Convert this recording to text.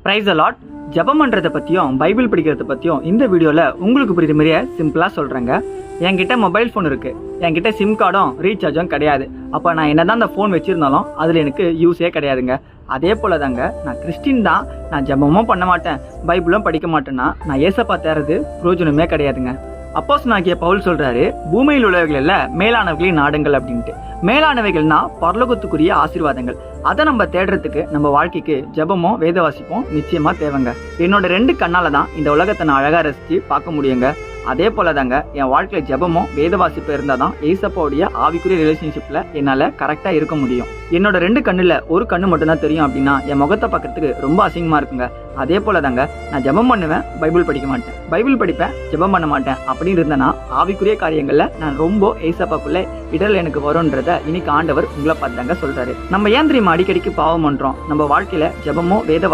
Price allot. ஜெபம் பண்ணுறதை பற்றியும் பைபிள் படிக்கிறத பற்றியும் இந்த வீடியோவில் உங்களுக்கு புரியுற மாதிரியே சிம்பிளாக சொல்கிறேங்க. என்கிட்ட மொபைல் ஃபோன் இருக்குது, என்கிட்ட சிம் கார்டும் ரீசார்ஜும் கிடையாது. அப்போ நான் என்ன தான் அந்த ஃபோன் வச்சுருந்தாலும் அதில் எனக்கு யூஸே கிடையாதுங்க. அதே போல் தாங்க, நான் கிறிஸ்டின் தான், நான் ஜெபமும் பண்ண மாட்டேன், பைபிளும் படிக்க மாட்டேன்னா நான் ஏசப்பா தேர்றது பிரயோஜனமே கிடையாதுங்க. அப்போஸ்தலனாகிய பவுல் சொல்றாரு, பூமியில் உள்ளவர்கள் மேலானவர்களின் நாடுங்கள் அப்படின்ட்டு. மேலானவைகள்னா பரலோகத்துக்குரிய ஆசீர்வாதங்கள். அதை நம்ம தேடுறதுக்கு நம்ம வாழ்க்கைக்கு ஜெபமும் வேத வாசிப்பும் நிச்சயமா தேவைங்க. என்னோட 2 கண்ணால தான் இந்த உலகத்தை நான் அழகா ரசிச்சு பார்க்க முடியுங்க. அதே போல தாங்க என் வாழ்க்கையில ஜெபமும் வேத வாசிப்பு இருந்தால் தான் ஏசப்பாவுடைய ஆவிக்குரிய ரிலேஷன்ஷிப்ல என்னால் கரெக்டாக இருக்க முடியும். என்னோட 2 கண்ணில் ஒரு கண்ணு மட்டும்தான் தெரியும் அப்படின்னா என் முகத்தை பார்க்கறதுக்கு ரொம்ப அசிங்கமா இருக்குங்க. அதே போல தாங்க நான் ஜெபம் பண்ணுவேன், பைபிள் படிக்க மாட்டேன், பைபிள் படிப்பேன், ஜெபம் பண்ண மாட்டேன் அப்படின்னு இருந்தேன்னா ஆவிக்குரிய காரியங்கள்ல நான் ரொம்ப ஏசப்பாக்குள்ள இடல் எனக்கு வரும்ன்றத இன்னைக்கு ஆண்டவர் உங்களை பார்த்தாங்க சொல்றாரு. நம்ம ஏன் தெரியுமா அடிக்கடிக்கு பாவம் பண்றோம்? நம்ம வாழ்க்கையில ஜெபமோ வேத